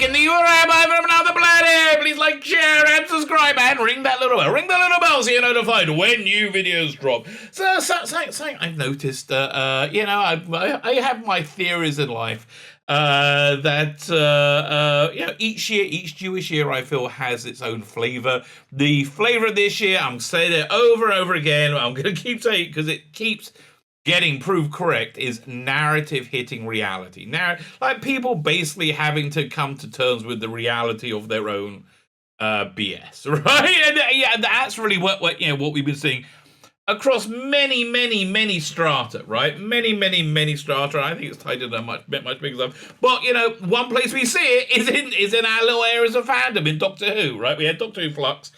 Lebetkin, the Rabbi from another planet. Please like, share, and subscribe, and ring that little bell. Ring the little bell so you're notified when new videos drop. So something I've noticed, I have my theories in life that each year, each Jewish year, I feel has its own flavor. The flavor of this year, I'm saying it over and over again. I'm going to keep saying it because it keeps getting proved correct, is narrative hitting reality. Now, like people basically having to come to terms with the reality of their own BS, right? And that's really what we've been seeing across many strata, right? Many strata. I think it's tied into much bigger stuff. But one place we see it is in our little areas of fandom in Doctor Who, right? We had Doctor Who Flux,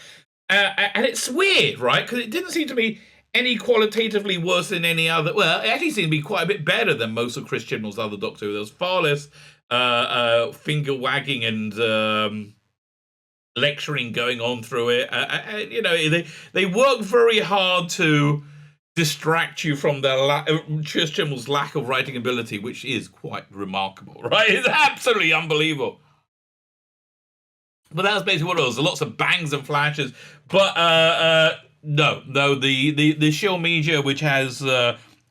and it's weird, right? Because it didn't seem to be any qualitatively worse than any other. Well, it actually seemed to be quite a bit better than most of Chris Chibnall's other Doctor Who. There was far less finger wagging and lecturing going on through it. They work very hard to distract you from Chris Chibnall's lack of writing ability, which is quite remarkable, right? It's absolutely unbelievable. But that was basically what it was. Lots of bangs and flashes, but no, the shill media, which has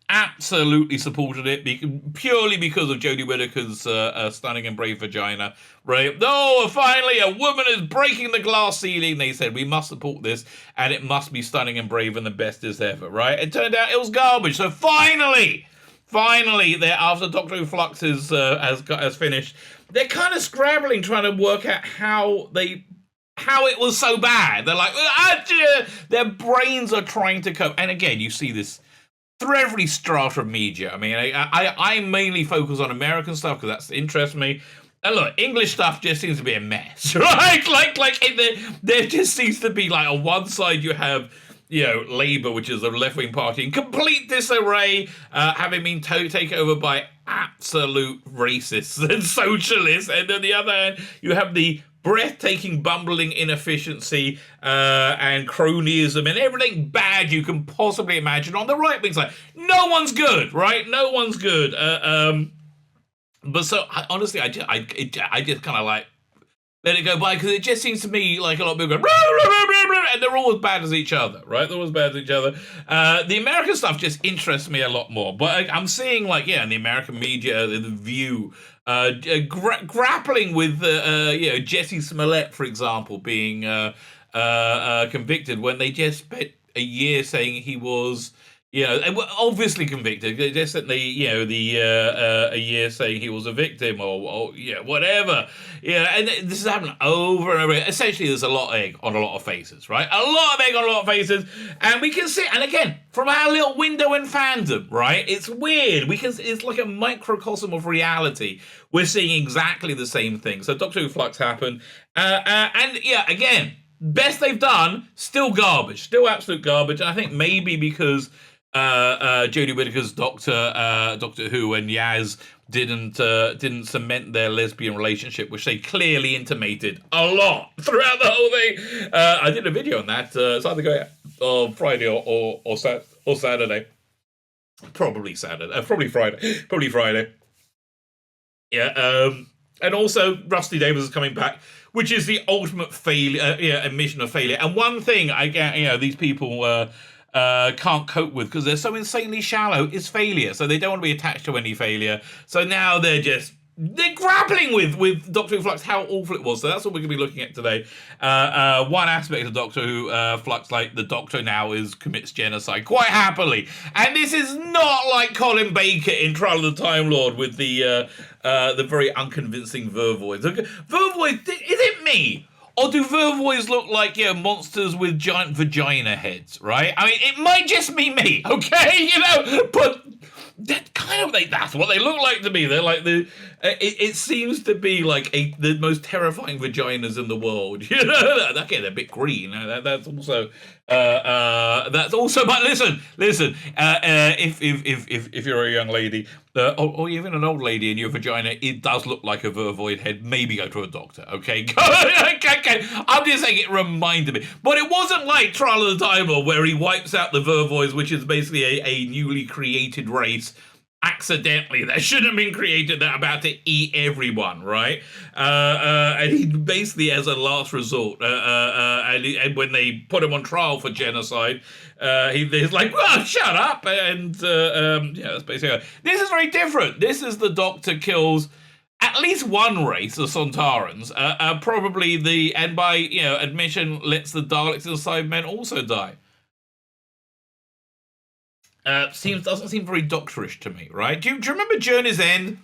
absolutely supported it purely because of Jodie Whittaker's stunning and brave vagina, right? Oh, finally, a woman is breaking the glass ceiling. They said, we must support this, and it must be stunning and brave and the best as ever, right? It turned out it was garbage. So finally, after Doctor Who Flux has finished, they're kind of scrambling, trying to work out how it was so bad. They're like, their brains are trying to cope. And again, you see this through every strata of media. I mean, I mainly focus on American stuff because that interests me. And look, English stuff just seems to be a mess, right? There just seems to be like on one side you have Labour, which is a left-wing party, in complete disarray, having been taken over by absolute racists and socialists. And on the other hand, you have the breathtaking, bumbling inefficiency and cronyism and everything bad you can possibly imagine on the right-wing side. No one's good, right? No one's good. But so, honestly, I just kind of like let it go by because it just seems to me like a lot of people go, and they're all as bad as each other, right? They're all as bad as each other. The American stuff just interests me a lot more. But I'm seeing in the American media, The View, grappling with Jesse Smollett, for example, being convicted when they just spent a year saying he was, obviously convicted. They just spent a year saying he was a victim or whatever. And this is happening over and over. Essentially, there's a lot of egg on a lot of faces, right? A lot of egg on a lot of faces, and we can see. And again, from our little window in fandom, right? It's weird. It's like a microcosm of reality. We're seeing exactly the same thing. So Doctor Who Flux happened, again, best they've done, still garbage, still absolute garbage. And I think maybe because Jodie Whittaker's Doctor Who and Yaz didn't cement their lesbian relationship, which they clearly intimated a lot throughout the whole thing. I did a video on that. It's either going out on Friday or Saturday. Probably Saturday. Probably Friday. Yeah. And also Rusty Davis is coming back, which is the ultimate failure. Admission of failure. And one thing I get, these people can't cope with because they're so insanely shallow is failure. So they don't want to be attached to any failure. So now they're grappling with Doctor Who Flux, how awful it was. So that's what we're going to be looking at today. One aspect of Doctor Who Flux, like the Doctor now commits genocide quite happily. And this is not like Colin Baker in Trial of the Time Lord with the very unconvincing Vervoids. Vervoids, is it me? Or do Vervoids look like monsters with giant vagina heads, right? I mean, it might just be me, okay? But that's what they look like to me. They're like it seems to be like the most terrifying vaginas in the world. Okay, they're a bit green. That's also. But listen. If you're a young lady, or even an old lady, and your vagina, it does look like a Vervoid head. Maybe go to a doctor. Okay. Okay. I'm just saying it reminded me, but it wasn't like Trial of the Time Lord where he wipes out the Vervoids, which is basically a newly created race, accidentally, that shouldn't have been created, that are about to eat everyone, right? And he basically, as a last resort, and when they put him on trial for genocide, he's like, well, shut up, and that's basically. This is very different. This is the Doctor kills at least one race, the Sontarans, probably and by admission, lets the Daleks and Cybermen also die. Doesn't seem very doctorish to me, right? Do you remember Journey's End?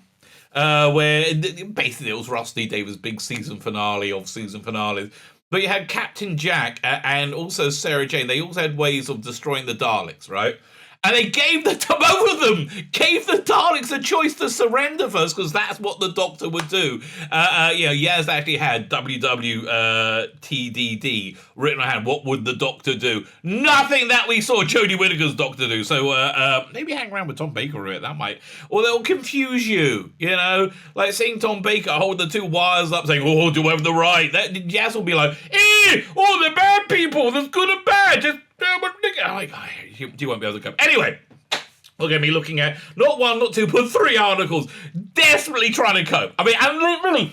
Where basically it was Rusty Davis' big season finale of season finales. But you had Captain Jack and also Sarah Jane. They also had ways of destroying the Daleks, right? And they gave both of them gave the Daleks a choice to surrender first, because that's what the Doctor would do. Yaz actually had WWTDD written on hand. What would the Doctor do? Nothing that we saw Jodie Whittaker's Doctor do. So maybe hang around with Tom Baker a bit. That might, or they'll confuse you. Like seeing Tom Baker hold the two wires up, saying, "Oh, do I have the right?" Yaz will be like, all the bad people. There's good and bad. Just you won't be able to come. Anyway, look at me looking at not one, not two, but 3 articles, desperately trying to cope. I mean, I'm really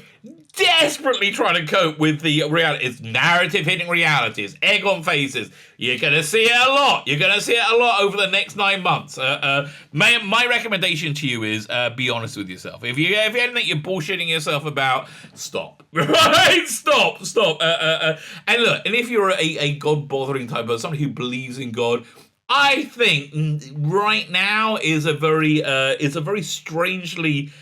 desperately trying to cope with the reality. It's narrative hitting reality. It's egg on faces. You're going to see it a lot. You're going to see it a lot over the next 9 months. My recommendation to you is be honest with yourself. If you think you're bullshitting yourself about, stop. Right? Stop. And look, and if you're a God-bothering type of somebody who believes in God, I think right now is a very strangely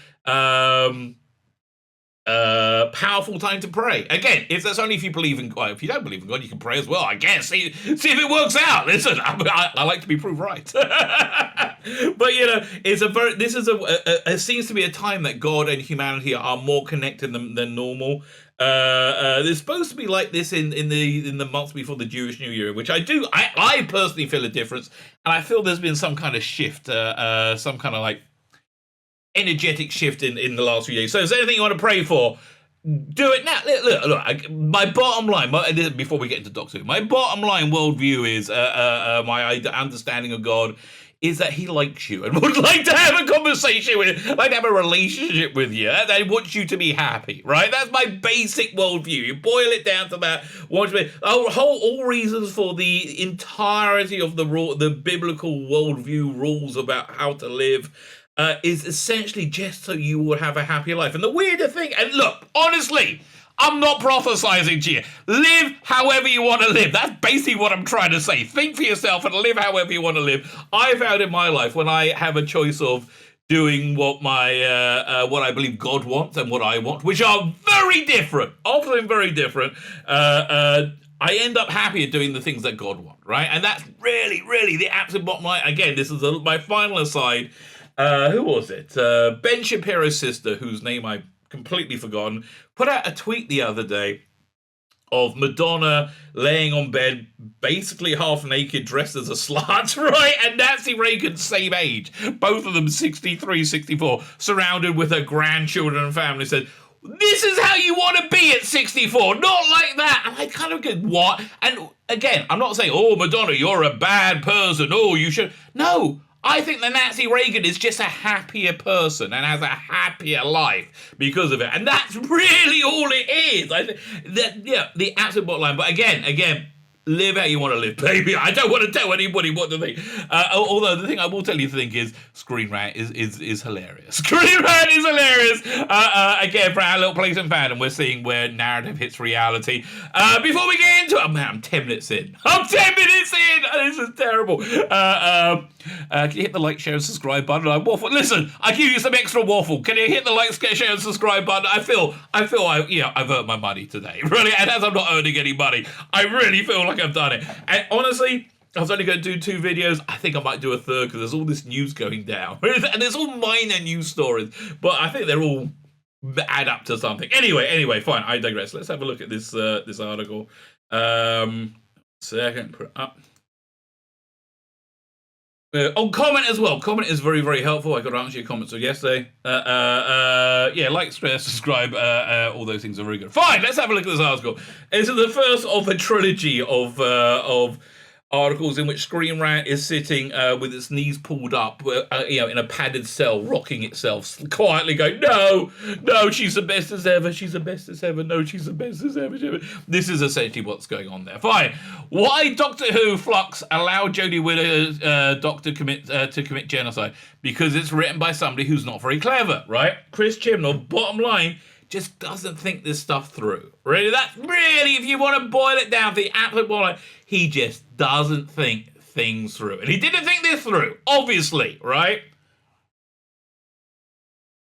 powerful time to pray. Again, if that's only if you believe in God. If you don't believe in God, you can pray as well, I guess. See if it works out. Listen, I like to be proved right. But it seems to be a time that God and humanity are more connected than normal. There's supposed to be like this in the months before the Jewish New Year, which I personally feel a difference, and I feel there's been some kind of shift, some kind of like energetic shift in the last few days. So is there anything you want to pray for? Do it now. Look, my bottom line, before we get into Doctor Who, my bottom line worldview is my understanding of God is that he likes you and would like to have a conversation with you, like to have a relationship with you. They want you to be happy, right? That's my basic worldview. You boil it down to that. All reasons for the entirety of the biblical worldview rules about how to live is essentially just so you will have a happy life. And the weirder thing, and look, honestly, I'm not prophesizing to you. Live however you want to live. That's basically what I'm trying to say. Think for yourself and live however you want to live. I found in my life, when I have a choice of doing what what I believe God wants and what I want, which are very different, often very different, I end up happier doing the things that God wants, right? And that's really, really the absolute bottom line. Again, this is my final aside. Who was it? Ben Shapiro's sister, whose name I've completely forgotten, put out a tweet the other day of Madonna laying on bed, basically half naked, dressed as a slut, right? And Nancy Reagan, same age, both of them 63, 64, surrounded with her grandchildren and family, said, "This is how you want to be at 64, not like that." And I kind of go, what? And again, I'm not saying, oh, Madonna, you're a bad person. Oh, you should. No. I think that Nancy Reagan is just a happier person and has a happier life because of it. And that's really all it is. I think that, the absolute bottom line. But again, live how you want to live, baby. I don't want to tell anybody what to think. Although the thing I will tell you to think is Screenrant is hilarious. Screenrant is hilarious. Again, for our little place in fandom, we're seeing where narrative hits reality. Before we get into it, man, I'm 10 minutes in. This is terrible. Can you hit the like, share, and subscribe button? I waffle. Listen, I give you some extra waffle. Can you hit the like, share, and subscribe button? I feel I've earned my money today, really. And as I'm not earning any money, I really feel like I've done it. And honestly, I was only going to do 2 videos. I think I might do a third because there's all this news going down, and there's all minor news stories, but I think they're all add up to something. Anyway, fine. I digress. Let's have a look at this article. Second, put it up. Comment as well. Comment is very, very helpful. I got to answer your comments yesterday. Like, share, subscribe. All those things are very good. Fine, let's have a look at this article. This is the first of a trilogy of articles in which Screenrant is sitting with its knees pulled up, in a padded cell, rocking itself, quietly going, "No, no, she's the best as ever. She's the best as ever. No, she's the best as ever." This is essentially what's going on there. Fine. Why Doctor Who Flux allowed Jodie Whittaker's Doctor to commit genocide? Because it's written by somebody who's not very clever, right? Chris Chibnall, bottom line, just doesn't think this stuff through. Really, that's really, if you want to boil it down to the absolute bottom line, he just doesn't think things through. And he didn't think this through, obviously, right?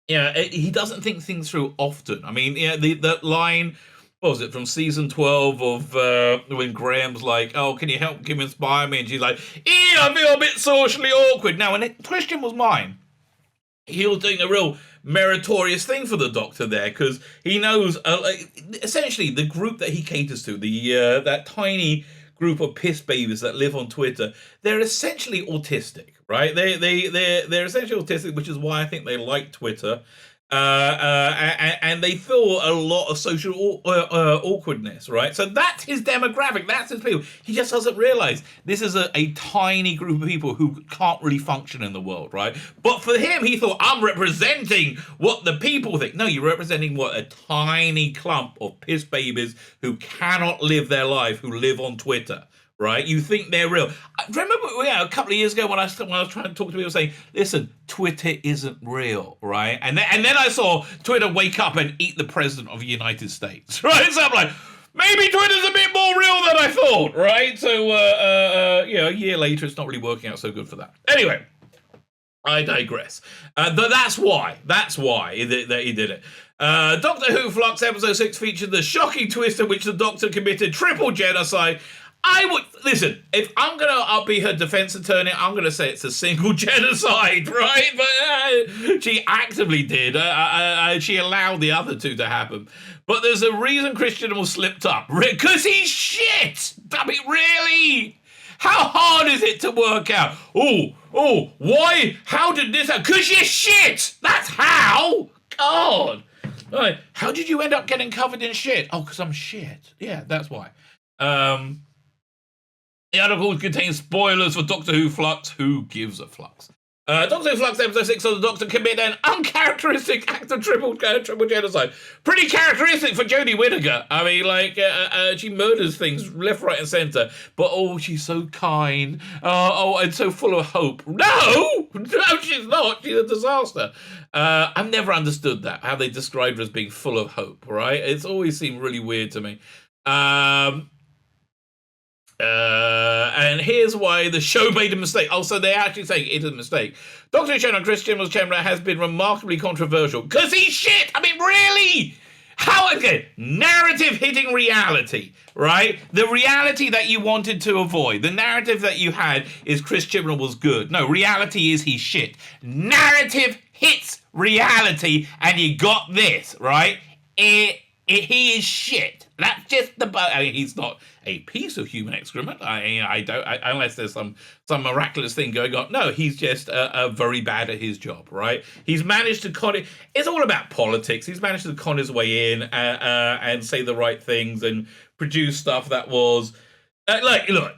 Yeah, he doesn't think things through often. I mean, that line, what was it, from season 12 of when Graham's like, "Oh, can you help inspire me?" And she's like, "I feel a bit socially awkward." Now, when the question was mine, he was doing a real meritorious thing for the Doctor there, because he knows essentially the group that he caters to, that tiny group of piss babies that live on Twitter, they're essentially autistic, right? They're essentially autistic, which is why I think they like Twitter. And they feel a lot of social awkwardness, right? So that's his demographic, that's his people. He just doesn't realize this is a tiny group of people who can't really function in the world, right? But for him, he thought, I'm representing what the people think. No, you're representing what? A tiny clump of piss babies who cannot live their life, who live on Twitter. Right, you think they're real. I remember, a couple of years ago when I was trying to talk to people saying, "Listen, Twitter isn't real," right? And then I saw Twitter wake up and eat the president of the United States, right? So I'm like, maybe Twitter's a bit more real than I thought, right? So, a year later, it's not really working out so good for that. Anyway, I digress. But that's why that he did it. Doctor Who Flux episode 6 featured the shocking twist in which the Doctor committed triple genocide. I would, listen, if I'm going to be her defense attorney, I'm going to say it's a single genocide, right? But she actively did. She allowed the other two to happen. But there's a reason Christian was slipped up. Because he's shit! I mean, really? How hard is it to work out? Oh, why? How did this happen? Because you're shit! That's how! God! Right. How did you end up getting covered in shit? Oh, because I'm shit. Yeah, that's why. The article contains spoilers for Doctor Who Flux. Who gives a flux? Doctor Who Flux episode 6 of the Doctor commit an uncharacteristic act of triple genocide. Pretty characteristic for Jodie Whittaker. I mean, she murders things left, right, and centre. But she's so kind. And so full of hope. No, she's not. She's a disaster. I've never understood that, how they described her as being full of hope. Right? It's always seemed really weird to me. And here's why the show made a mistake. So they're actually saying it is a mistake. Doctor Shomron Chris Chibnall has been remarkably controversial because he's shit. I mean, really? How again? Narrative hitting reality, right? The reality that you wanted to avoid. The narrative that you had is Chris Chibnall was good. No, reality is he's shit. Narrative hits reality, and you got this, right? He is shit. That's just he's not a piece of human excrement. I don't, unless there's some miraculous thing going on. No, he's just very bad at his job, right? He's managed to con it. It's all about politics. He's managed to con his way in and say the right things and produce stuff that was look.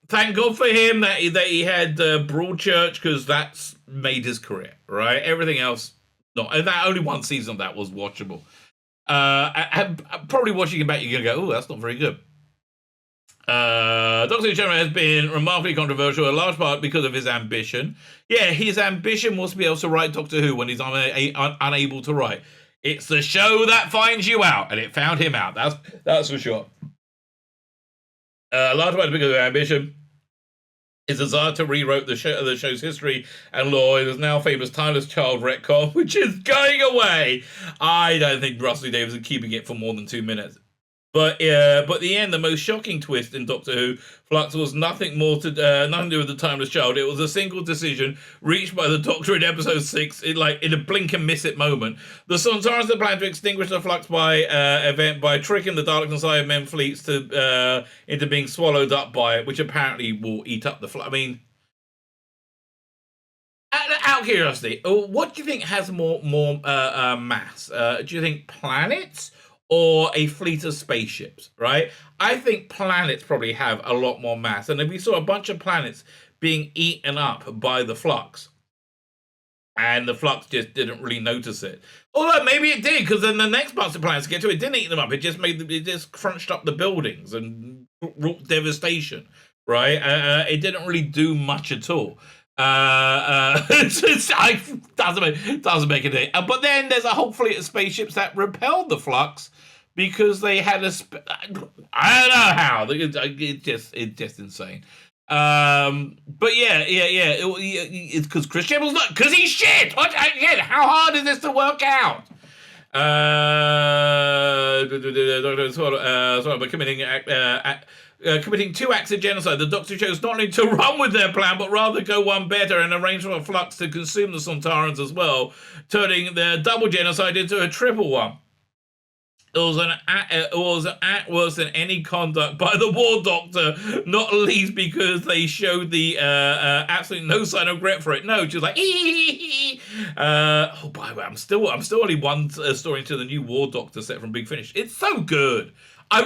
Thank God for him that he had Broadchurch, because that's made his career, right? Everything else, not. And that only one season of that was watchable. I'm probably watching it back, you're going to go, that's not very good. Dr. Shomron has been remarkably controversial, in large part because of his ambition. Yeah, his ambition was to be able to write Doctor Who when he's unable to write. It's the show that finds you out, and it found him out. That's for sure. Large part because of ambition. His desire to rewrite the show's history and lore. His now famous Timeless Child retcon, which is going away. I don't think Russell Davies is keeping it for more than 2 minutes. But the end, the most shocking twist in Doctor Who Flux was nothing to do with the Timeless Child. It was a single decision reached by the Doctor in episode 6, in a blink and miss it moment. The Sontarans had planned to extinguish the Flux event by tricking the Daleks and Cybermen fleets into being swallowed up by it, which apparently will eat up the Flux. I mean, out of curiosity, what do you think has more mass? Do you think planets or a fleet of spaceships, right? I think planets probably have a lot more mass. And if we saw a bunch of planets being eaten up by the Flux, and the Flux just didn't really notice it. Although maybe it did, because then the next bunch of planets to get to it didn't eat them up. It just it just crunched up the buildings and wrought devastation, right? It didn't really do much at all. It doesn't make it. But then there's a whole fleet of spaceships that repelled the Flux because they had I don't know how. It's just insane. But it's because Chris Chibnall's not, because he's shit. Again, how hard is this to work out? By committing 2 acts of genocide, the Doctor chose not only to run with their plan, but rather go one better and arrange for a Flux to consume the Sontarans as well, turning their double genocide into a triple one. It was an act worse than any conduct by the War Doctor, not least because they showed the absolutely no sign of regret for it. No, she was like, by the way, I'm still only one story into the new War Doctor set from Big Finish. It's so good. I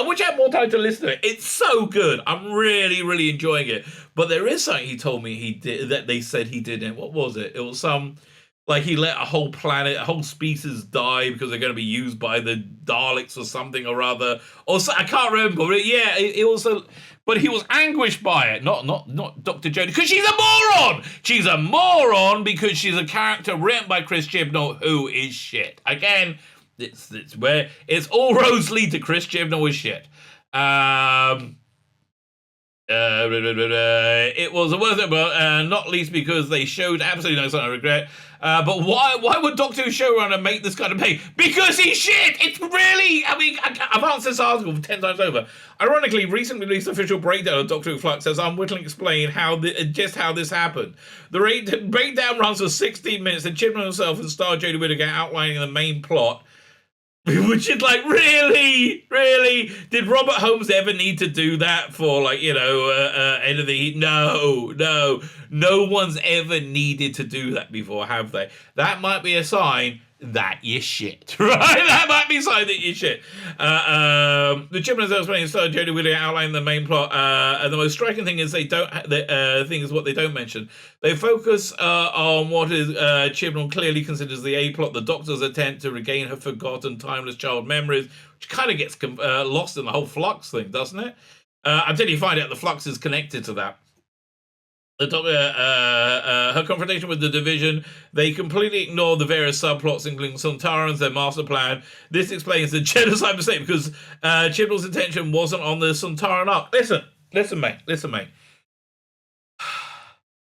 wish I had more time to listen to it. It's so good. I'm really, really enjoying it. But there is something he told me he did that they said he didn't. What was it? It was like he let a whole planet, a whole species die because they're going to be used by the Daleks or something or other. Or so, I can't remember. But yeah, it was but he was anguished by it. Not Dr. Jodie, because she's a moron. She's a moron because she's a character written by Chris Chibnall who is shit. Again, it's where it's all roads lead to Chris Chibnall is shit. It was a worth it, but not least because they showed absolutely no sign of regret. But why would Doctor Who showrunner make this kind of pay? Because he's shit! It's really... I mean, I've answered this article 10 times over. Ironically, recently released official breakdown of Doctor Who Flux says unwittingly explain just how this happened. The breakdown runs for 16 minutes, and Chibnall himself and star Jodie Whittaker outlining the main plot. Which is like, really? Did Robert Holmes ever need to do that for, like, anything? No one's ever needed to do that before, have they? That might be a sign that you're shit, right? That might be a sign that you're shit. The Chibnall explaining star Jodie Whittaker outlining the main plot, and the most striking thing is what they don't mention. They focus on what is Chibnall clearly considers the A plot, the Doctor's attempt to regain her forgotten, timeless child memories, which kind of gets lost in the whole Flux thing, doesn't it? Until you find out the Flux is connected to that. Her confrontation with the Division, they completely ignore the various subplots, including Sontarans, their master plan. This explains the genocide mistake because Chibnall's intention wasn't on the Sontaran arc. Listen, mate.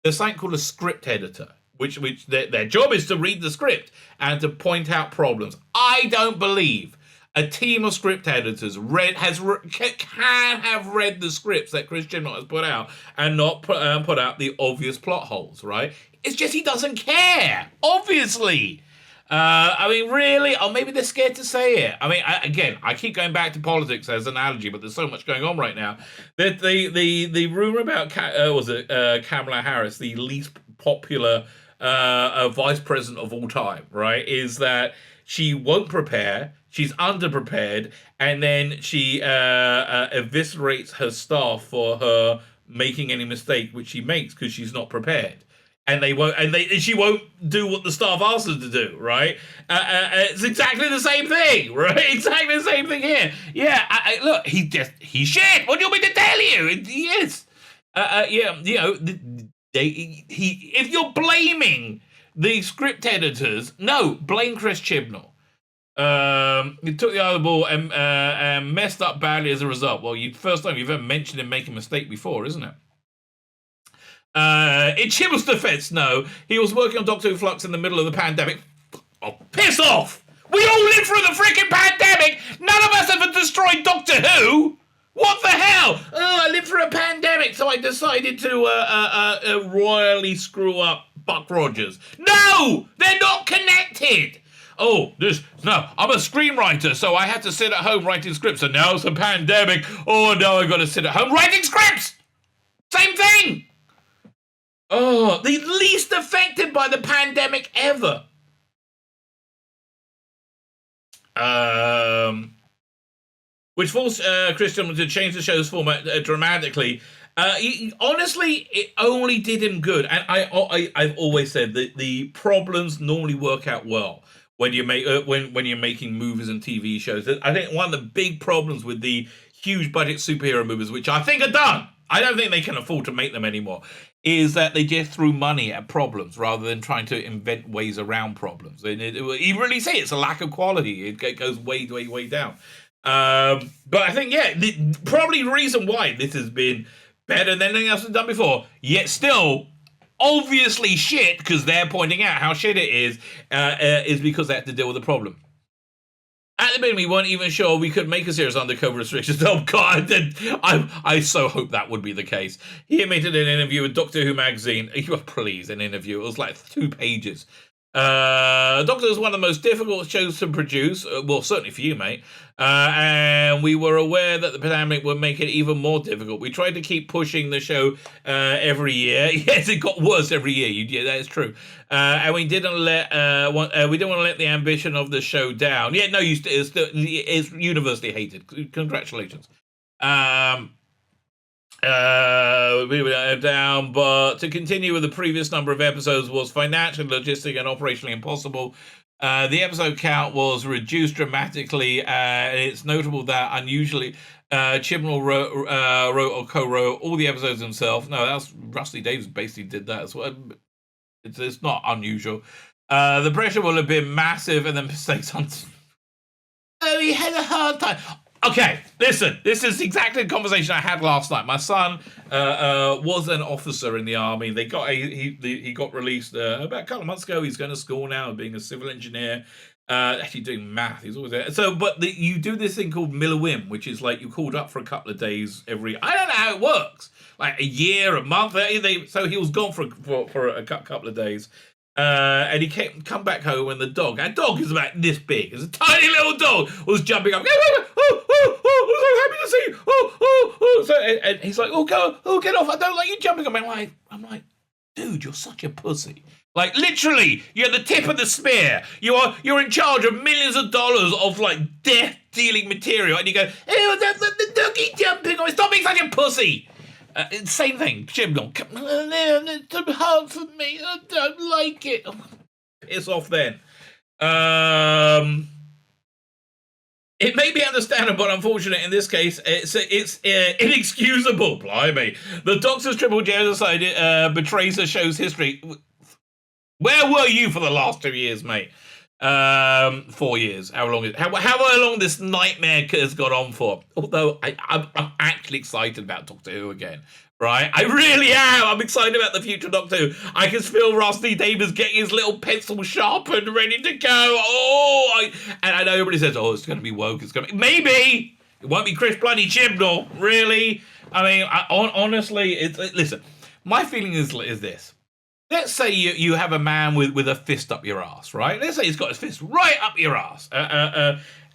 There's something called a script editor, which their job is to read the script and to point out problems. I don't believe a team of script editors can have read the scripts that Chris Chibnall has put out and not put out the obvious plot holes, right? It's just he doesn't care, obviously. I mean, really? Or maybe they're scared to say it. I mean, I keep going back to politics as an analogy, but there's so much going on right now. The rumor about Kamala Harris, the least popular vice president of all time, right, is that she won't prepare. She's underprepared, and then she eviscerates her staff for her making any mistake which she makes because she's not prepared, and she won't do what the staff asks her to do. Right? It's exactly the same thing, right? Exactly the same thing here. Yeah. Look, he's shit. What do you want me to tell you? He is. If you're blaming the script editors, no, blame Chris Chibnall. He took the other ball and messed up badly as a result. Well, first time you've ever mentioned him making a mistake before, isn't it? In Chibnall's defense, no. He was working on Doctor Who Flux in the middle of the pandemic. Oh, piss off! We all lived through the freaking pandemic! None of us ever destroyed Doctor Who! What the hell? Oh, I lived through a pandemic, so I decided to royally screw up Buck Rogers. No! They're not connected! I'm a screenwriter, so I had to sit at home writing scripts, and now it's a pandemic. Oh, now I've got to sit at home writing scripts! Same thing! Oh, the least affected by the pandemic ever. which forced Christian to change the show's format dramatically. Honestly, it only did him good, and I've always said that the problems normally work out well when you make when you're making movies and TV shows. I think one of the big problems with the huge budget superhero movies, which I think are done, I don't think they can afford to make them anymore, is that they just threw money at problems rather than trying to invent ways around problems. And you really see it's a lack of quality. It goes way, way, way down. But I think, probably the reason why this has been better than anything else that's done before, yet still obviously shit, because they're pointing out how shit it is because they had to deal with the problem. At the beginning, we weren't even sure we could make a series under COVID restrictions. Oh, God, I so hope that would be the case. He admitted in an interview with Doctor Who magazine, please, an interview, it was like 2 pages. Doctor is one of the most difficult shows to produce, well, certainly for you, mate, and we were aware that the pandemic would make it even more difficult. We tried to keep pushing the show every year. Yes, it got worse every year. Yeah, that is true. And we didn't want to let the ambition of the show down. Yeah, no, it's universally hated. Congratulations. We were down, but to continue with the previous number of episodes was financially, logistic, and operationally impossible. The episode count was reduced dramatically, and it's notable that unusually Chibnall wrote or co-wrote all the episodes himself. No, that's Rusty Davies basically did that as well. It's not unusual. The pressure will have been massive, and the mistakes on. He had a hard time. Okay, listen, this is exactly the conversation I had last night. My son was an officer in the army. He got released about a couple of months ago. He's going to school now, being a civil engineer, actually doing math. He's always there. So, but you do this thing called Miller-Wim, which is like you're called up for a couple of days every. I don't know how it works. Like a year, a month. So he was gone for a couple of days. And he come back home, and our dog is about this big. It's a tiny little dog, was jumping up. I'm so happy to see you. So, and he's like, get off. I don't like you jumping. I'm like, dude, you're such a pussy. Like, literally, you're the tip of the spear. You're in charge of millions of dollars of, like, death-dealing material. And you go, the doggy jumping on. Stop being such a pussy. Same thing. Chibnall. It's too hard for me. I don't like it. Piss off then. It may be understandable, but unfortunate in this case, it's inexcusable. Blimey. The Doctor's triple genocide betrays the show's history. Where were you for the last 2 years, mate? 4 years. How long this nightmare has gone on for? Although I'm actually excited about Doctor Who again, right? I really am. I'm excited about the future Doctor Who. I can feel Rusty Davies getting his little pencil sharpened, ready to go. And I know everybody says, it's going to be woke. It's going to be. Maybe it won't be Chris Bloody Chibnall. Really? I mean, honestly, listen. My feeling is this. Let's say you have a man with a fist up your ass, right? Let's say he's got his fist right up your ass.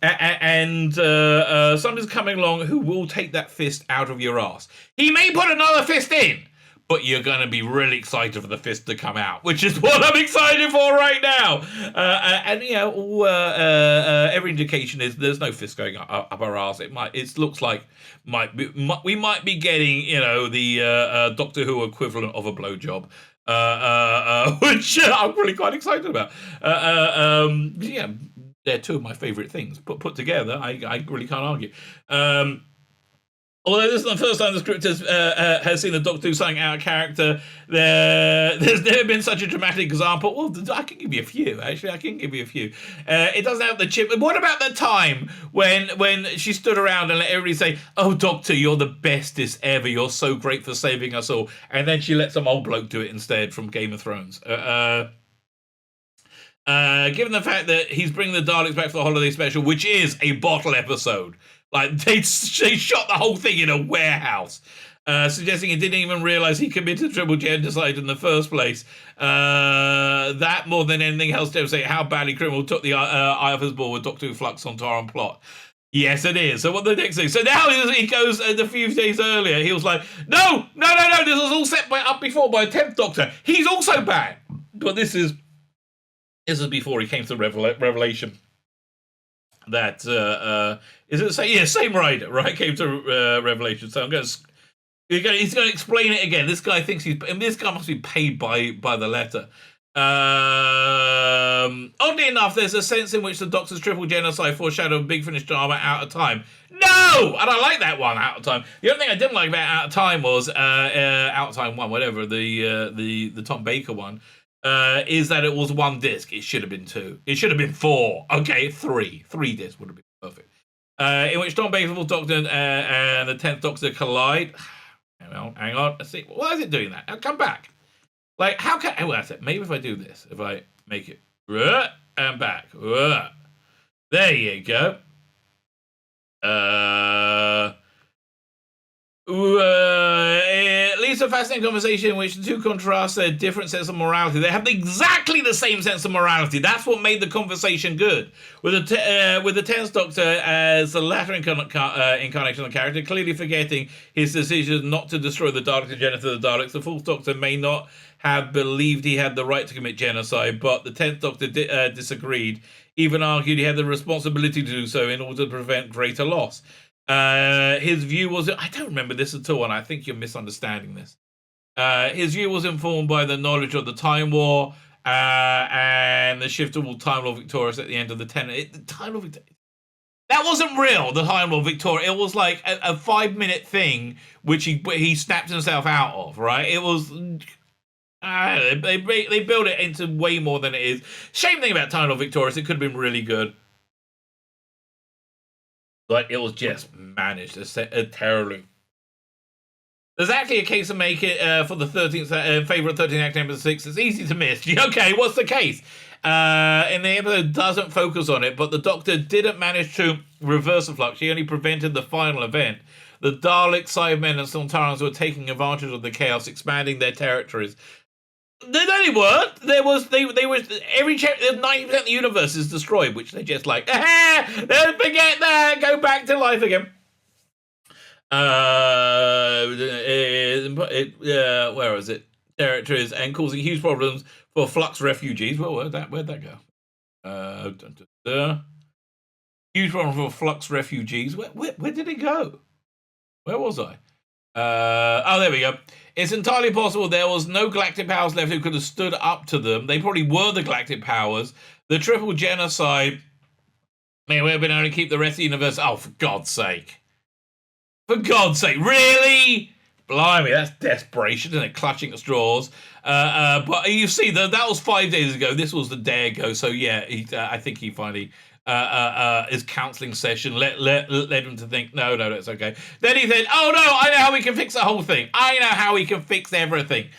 And somebody's coming along who will take that fist out of your ass. He may put another fist in, but you're going to be really excited for the fist to come out, which is what I'm excited for right now. Every indication is there's no fist going up our ass. It looks like we might be getting, the Doctor Who equivalent of a blowjob. Which I'm really quite excited about. They're two of my favourite things. But put together, I really can't argue. Although this is the first time the script has seen the Doctor do something out of character, there's never been such a dramatic example. Well, I can give you a few, actually. It doesn't have the chip. What about the time when she stood around and let everybody say, "Oh, Doctor, you're the bestest ever. You're so great for saving us all." And then she let some old bloke do it instead from Game of Thrones. Given the fact that he's bringing the Daleks back for the holiday special, which is a bottle episode. Like, they shot the whole thing in a warehouse, suggesting he didn't even realise he committed triple genocide in the first place. That, more than anything else, demonstrates how badly Criminal took the eye off his ball with Doctor Who Flux on Taron plot. Yes, it is. So what the next thing? So now he goes, a few days earlier, he was like, no, this was all set up before by a 10th Doctor. He's also bad. But this is before he came to Revelation. that is it same writer, right? Came to Revelation. So I'm going to. He's going to explain it again. This guy thinks this guy must be paid by the letter. Oddly enough, there's a sense in which the Doctor's triple genocide foreshadowed Big Finish drama Out of Time. No! And I like that one, Out of Time. The only thing I didn't like about Out of Time was Out of Time 1, whatever, the Tom Baker one, is that it was one disc. It should have been 2. It should have been 4. Okay, 3. 3 discs would have been perfect. In which Tom Baker's Doctor and the 10th Doctor collide. Hang on. Let's see. Why is it doing that? I'll come back. Like, how can... Oh, that's it. Maybe if I do this. If I make it... And back. There you go. It leads to a fascinating conversation in which the two contrast their different sense of morality. They have exactly the same sense of morality. That's what made the conversation good. With the 10th Doctor as the latter incarnation of the character, clearly forgetting his decision not to destroy the Daleks and genocide the Daleks, the 4th Doctor may not have believed he had the right to commit genocide, but the 10th Doctor disagreed, even argued he had the responsibility to do so in order to prevent greater loss. His view was... I don't remember this at all, and I think you're misunderstanding this. His view was informed by the knowledge of the Time War and the shift toward Time Lord Victorious at the end of the Time Lord Victorious. That wasn't real, the Time Lord Victorious. It was like a 5-minute thing which he snapped himself out of, right? It was... they built it into way more than it is. Shame thing about Time Lord Victorious, it could have been really good. But it was just managed terribly. There's actually a case to make it for the 13th favourite 13th Act episode 6. It's easy to miss. Okay, what's the case? And the episode doesn't focus on it, but the Doctor didn't manage to reverse the Flux. She only prevented the final event. The Daleks, Cybermen, and Sontarans were taking advantage of the chaos, expanding their territories. They weren't. They were every 90% of the universe is destroyed, which they're just like, don't forget that, go back to life again. Where is it? Territories and causing huge problems for Flux refugees. Well, where'd that go? Huge problem for Flux refugees. Where did it go? Where was I? There we go. It's entirely possible there was no galactic powers left who could have stood up to them. They probably were the galactic powers. The triple genocide may have been able to keep the rest of the universe. Oh, for God's sake. For God's sake. Really? Blimey, that's desperation, isn't it? Clutching at straws. But you see, that was 5 days ago. This was the day ago. So, yeah, I think he finally... his counselling session led him to think, no, it's okay. Then he said, oh no, I know how we can fix the whole thing. I know how we can fix everything.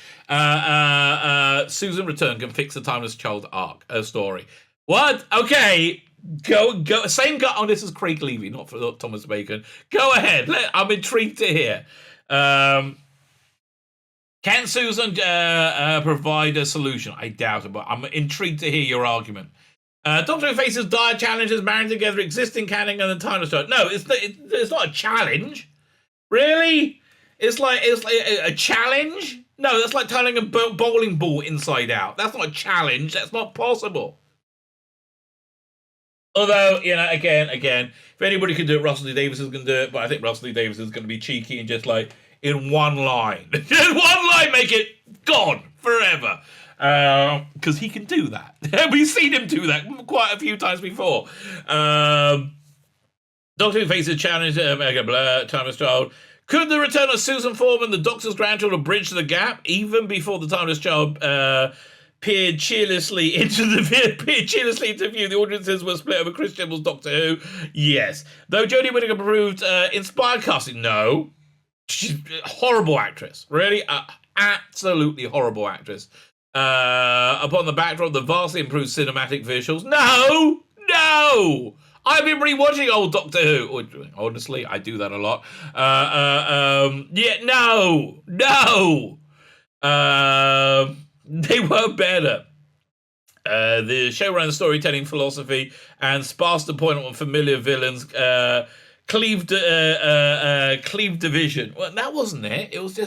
Susan Return can fix the Timeless Child arc, story. What? Okay, go. Same guy. Oh, this is Craig Levy, not Thomas Bacon. Go ahead. I'm intrigued to hear. Can Susan provide a solution? I doubt it, but I'm intrigued to hear your argument. Doctor Who faces dire challenges marrying together existing canon and the Timeless Child. No, it's not a challenge. Really? It's like a challenge? No, that's like turning a bowling ball inside out. That's not a challenge. That's not possible. Although, again, if anybody can do it, Russell T Davies is going to do it. But I think Russell T Davies is going to be cheeky and just like in one line, just one line, make it gone forever. Because he can do that. We've seen him do that quite a few times before. Doctor Who faces a challenge, Timeless Child. Could the return of Susan Foreman, the Doctor's grandchild, bridge the gap, even before the Timeless Child peered cheerlessly into view? The audiences were split over Chris Chimble's Doctor Who. Yes. Though Jodie Whittaker proved inspired casting, no. She's a horrible actress. Really? Absolutely horrible actress. Upon the backdrop of the vastly improved cinematic visuals. No! I've been rewatching old Doctor Who. Honestly, I do that a lot. They were better. The showrunner storytelling philosophy and sparse deployment of familiar villains cleaved division. Well, that wasn't it. It was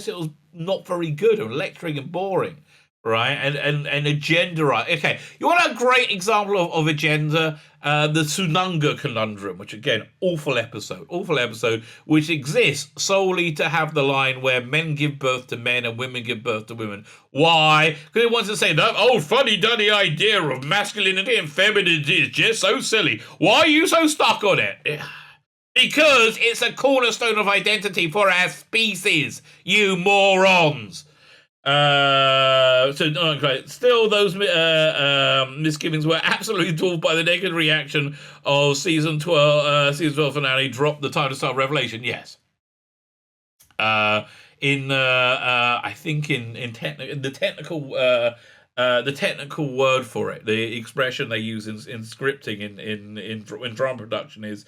not very good and lecturing and boring. right? And agenda, right? Okay, you want a great example of agenda? The Tsunanga conundrum, which again, awful episode, which exists solely to have the line where men give birth to men and women give birth to women. Why? Because it wants to say that old funny-dunny idea of masculinity and femininity is just so silly. Why are you so stuck on it? Because it's a cornerstone of identity for our species, you morons. Still, those misgivings were absolutely dwarfed by the negative reaction of season 12 finale. Drop the title star revelation. Yes. I think the technical word for it, the expression they use in scripting in drama production is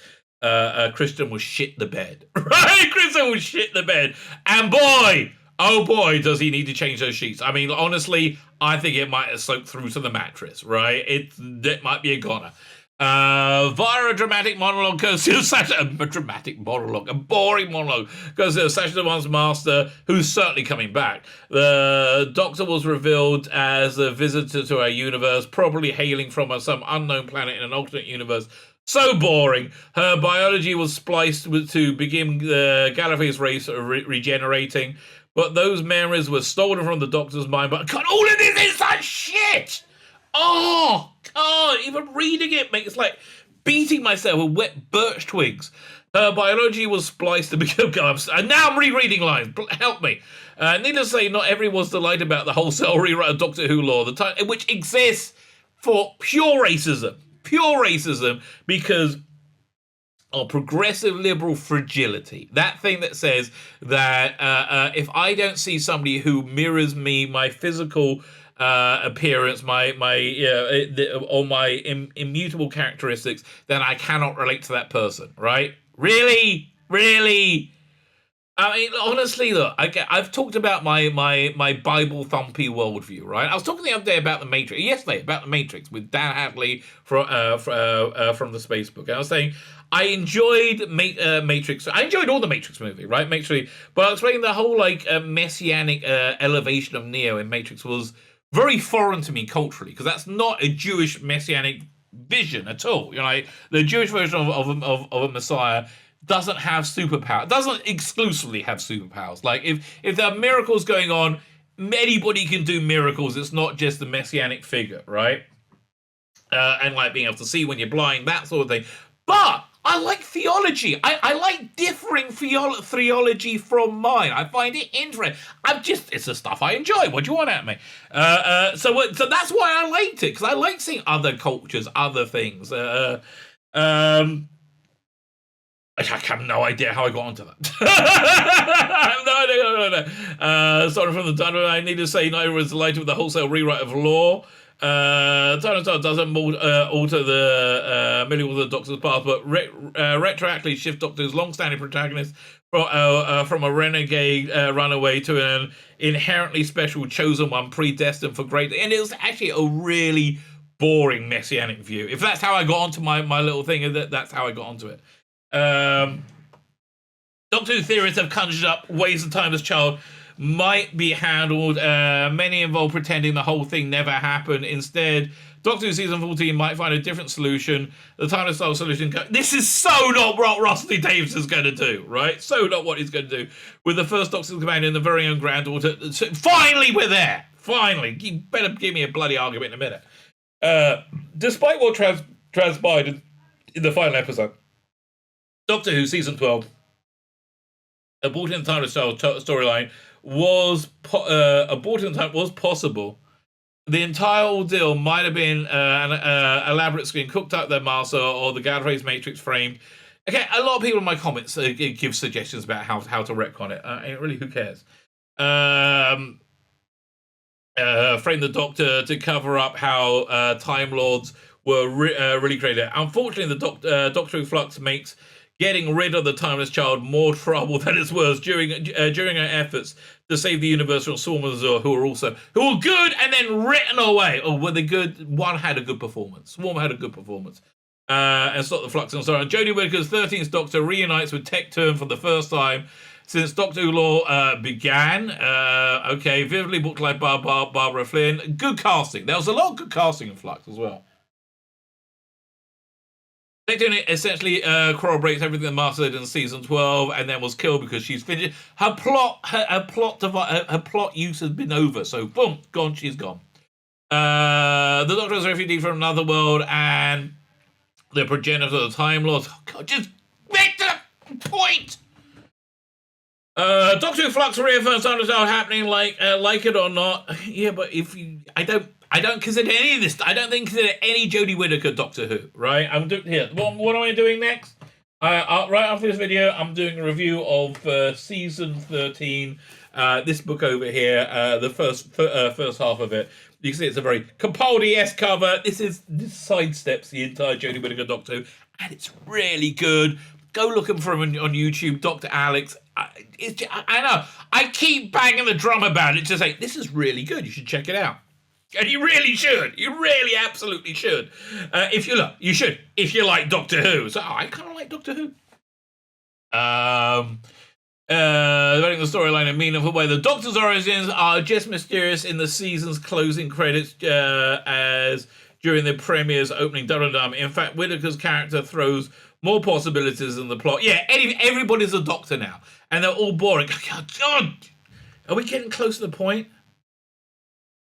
Kristen will shit the bed. Right? Kristen will shit the bed, and boy. Oh boy, does he need to change those sheets. I mean, honestly, I think it might have soaked through to the mattress, right? It might be a goner. Via a dramatic monologue goes to Sasha, a boring monologue goes to Sasha Demon's master, who's certainly coming back. The Doctor was revealed as a visitor to our universe, probably hailing from some unknown planet in an alternate universe. So boring. Her biology was spliced to begin the Gallifrey's race regenerating. But those memories were stolen from the Doctor's mind. But God, all of this is such shit! Oh, God, even reading it makes like beating myself with wet birch twigs. Her biology was spliced to become... And now I'm rereading lines. Help me. Needless to say, not everyone's delighted about the wholesale rewrite of Doctor Who lore, which exists for pure racism. Pure racism, because... or progressive liberal fragility. That thing that says that if I don't see somebody who mirrors me, my physical appearance, my immutable characteristics, then I cannot relate to that person, right? Really? I mean, honestly, look, I've talked about my Bible thumpy worldview, right? I was talking the other day about the Matrix, yesterday about the Matrix with Dan Hadley from the Space Book. And I was saying I enjoyed Matrix. I enjoyed all the Matrix movie, right? But I was saying the whole messianic elevation of Neo in Matrix was very foreign to me culturally, because that's not a Jewish messianic vision at all. You know, the Jewish version of a Messiah doesn't have superpower, doesn't exclusively have superpowers. Like if there are miracles going on, anybody can do miracles. It's not just the messianic figure, right? And like being able to see when you're blind, that sort of thing. But I like theology. I like differing theology from mine. I find it interesting. It's the stuff I enjoy. What do you want at me? So that's why I liked it, because I like seeing other cultures, other things. I have no idea how I got onto that. I have no idea. Sorry from the title. I need to say, I was delighted with the wholesale rewrite of lore. Doesn't alter the middle of the Doctor's past, but retroactively shift Doctor's long-standing protagonist from a renegade runaway to an inherently special chosen one, predestined for great. And it was actually a really boring messianic view. If that's how I got onto my little thing, that's how I got onto it. Doctor Who theorists have conjured up ways the timeless child might be handled, many involve pretending the whole thing never happened. Instead, Doctor Who Season 14 might find a different solution. The timeless child solution... This is so not what Russell Davies is going to do, right? So not what he's going to do. With the first Doctor's companion, the very own granddaughter... So finally, we're there! Finally! You better give me a bloody argument in a minute. Despite what transpired in the final episode, Doctor Who Season 12, aborting the timeless child storyline was possible. The entire ordeal might have been an elaborate scheme cooked up their master or the Gallifrey's Matrix framed. Okay, a lot of people in my comments give suggestions about how to retcon it. Really, who cares? Frame the Doctor to cover up how Time Lords were really created. Unfortunately, the Doctor Who Flux makes getting rid of the timeless child more trouble than it's worth during our efforts to save the universe from Swarmers who were good and then written away. Oh, were they good? One had a good performance. Swarm had a good performance. And stop the Flux and so on. Jodie Whittaker's 13th Doctor reunites with Tech Turn for the first time. since Doctor Who lore began. Okay, vividly booked like Barbara Flynn. Good casting. There was a lot of good casting in Flux as well. It essentially corroborates everything that Martha did in season 12, and then was killed because she's finished. Her plot use has been over. So boom, gone. She's gone. The Doctor is a refugee from another world, and the progenitor of the Time Lords. Oh God, just get to the point. Doctor Who Flux reaffirms time is happening, like it or not. Yeah, but I don't consider any of this. I don't think consider any Jodie Whittaker Doctor Who. Right? I'm doing here. What am I doing next? Right after this video, I'm doing a review of season 13. This book over here, the first half of it. You can see it's a very Capaldi-esque cover. This sidesteps the entire Jodie Whittaker Doctor Who, and it's really good. Go looking for him on YouTube, Dr. Alex. I know. I keep banging the drum about it to say, this is really good. You should check it out. And you really should. You really absolutely should. You should. If you like Doctor Who. So, I kind of like Doctor Who. Developing the storyline in a meaningful way. The Doctor's origins are just mysterious in the season's closing credits as during the premiere's opening dum-dum. In fact, Whittaker's character throws more possibilities in the plot. Yeah, everybody's a doctor now. And they're all boring. God, are we getting close to the point?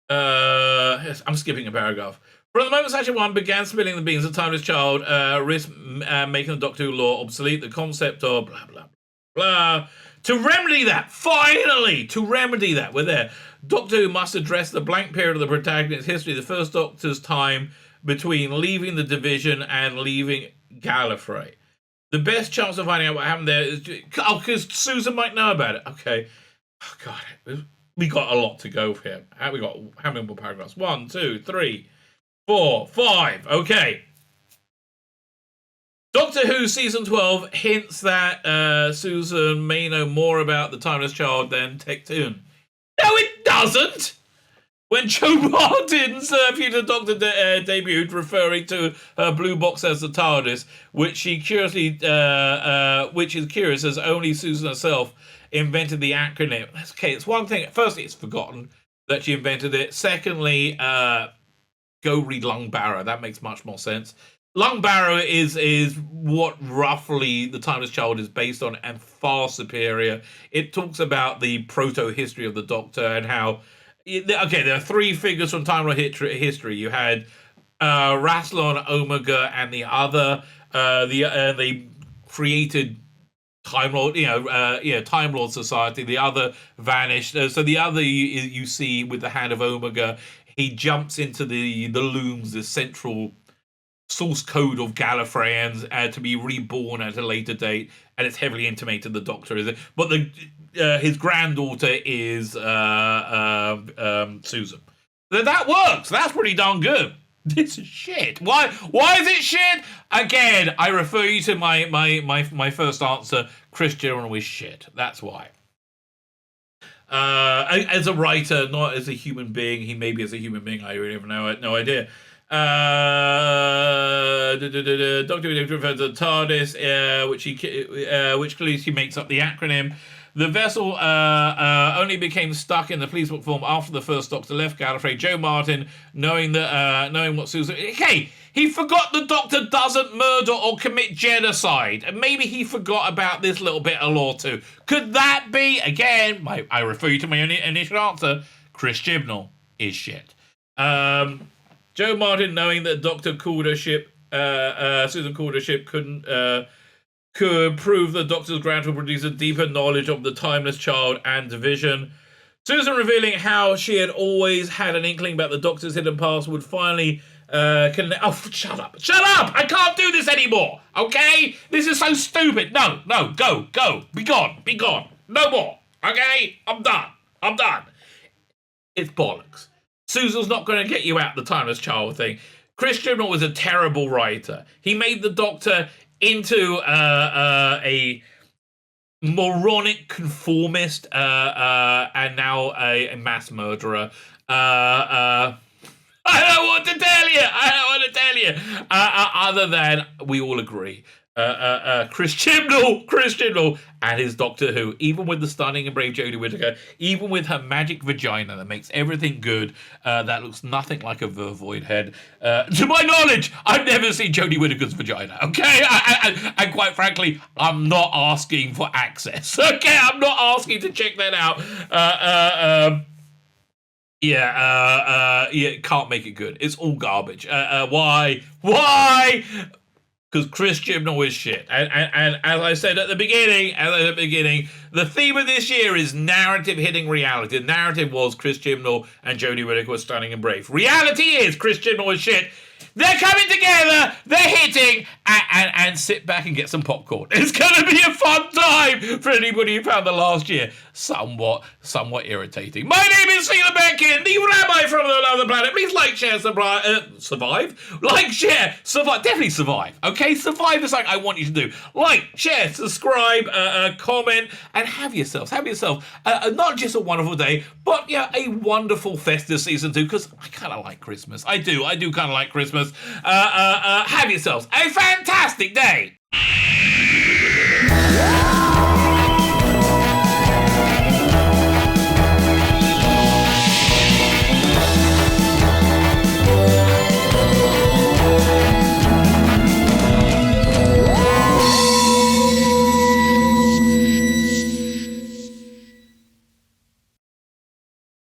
Yes, I'm skipping a paragraph. From the moment Section 1 began spilling the beans, a timeless child risked making the Doctor Who lore obsolete. The concept of blah, blah, blah. To remedy that, finally, we're there. Doctor Who must address the blank period of the protagonist's history, the first Doctor's time between leaving the division and leaving Gallifrey. The best chance of finding out what happened there is because Susan might know about it. Okay. Oh, God. We got a lot to go here. We got how many more paragraphs? 1, 2, 3, 4, 5. Okay. Doctor Who Season 12 hints that Susan may know more about the Timeless Child than Tectoon. No, it doesn't! When Jo Martin's future Doctor debuted, referring to her blue box as the TARDIS, which is curious as only Susan herself invented the acronym. Okay, it's one thing. Firstly, it's forgotten that she invented it. Secondly, go read Lung Barrow. That makes much more sense. Lung Barrow is what roughly the Timeless Child is based on, and far superior. It talks about the proto-history of the Doctor and how... Okay, there are 3 figures from Time Lord history. You had Rassilon, Omega, and the other. They created Time Lord, Time Lord Society. The other vanished. So the other you see with the hand of Omega, he jumps into the looms, the central source code of Gallifreyans, to be reborn at a later date, and it's heavily intimated the Doctor is it, but his granddaughter is Susan. That works. That's pretty darn good. This is shit. Why is it shit? Again, I refer you to my first answer. Chris Gilron is shit. That's why. As a writer, not as a human being. He maybe as a human being. I really have no idea. Doctor Who refers to the TARDIS, which clearly she makes up the acronym. The vessel only became stuck in the police book form after the first Doctor left Gallifrey. Jo Martin, knowing what Susan... Hey, he forgot the Doctor doesn't murder or commit genocide. And maybe he forgot about this little bit of lore too. Could that be? Again, I refer you to my initial answer. Chris Chibnall is shit. Jo Martin, knowing that Doctor called her ship, Susan called her ship, could prove the Doctor's grant will produce a deeper knowledge of the Timeless Child and Division. Susan revealing how she had always had an inkling about the Doctor's hidden past would finally shut up! I can't do this anymore. Okay, this is so stupid. No, go, be gone. No more. Okay, I'm done. It's bollocks. Susan's not going to get you out the Timeless Child thing. Chris Chibnall was a terrible writer. He made the Doctor into a moronic conformist and now a mass murderer. I don't want to tell you. Other than we all agree. Chris Chibnall, and his Doctor Who. Even with the stunning and brave Jodie Whittaker, even with her magic vagina that makes everything good, that looks nothing like a vervoid head. To my knowledge, I've never seen Jodie Whittaker's vagina. Okay, and quite frankly, I'm not asking for access. Okay, I'm not asking to check that out. Can't make it good. It's all garbage. Why? Because Chris Chibnall is shit. And as I said at the beginning, the theme of this year is narrative hitting reality. The narrative was Chris Chibnall and Jodie Whittaker were stunning and brave. Reality is Chris Chibnall is shit. They're coming together, they're hitting, and sit back and get some popcorn. It's going to be a fun time for anybody who found the last year somewhat irritating. My name is Tzvi Lebetkin, the Rabbi from another planet. Please like, share, survive. Like, share, survive. Definitely survive, okay? Survive is something I want you to do. Like, share, subscribe, comment, and have yourself not just a wonderful day, but a wonderful festive season too, because I kind of like Christmas. I do kind of like Christmas. Have yourselves a fantastic day.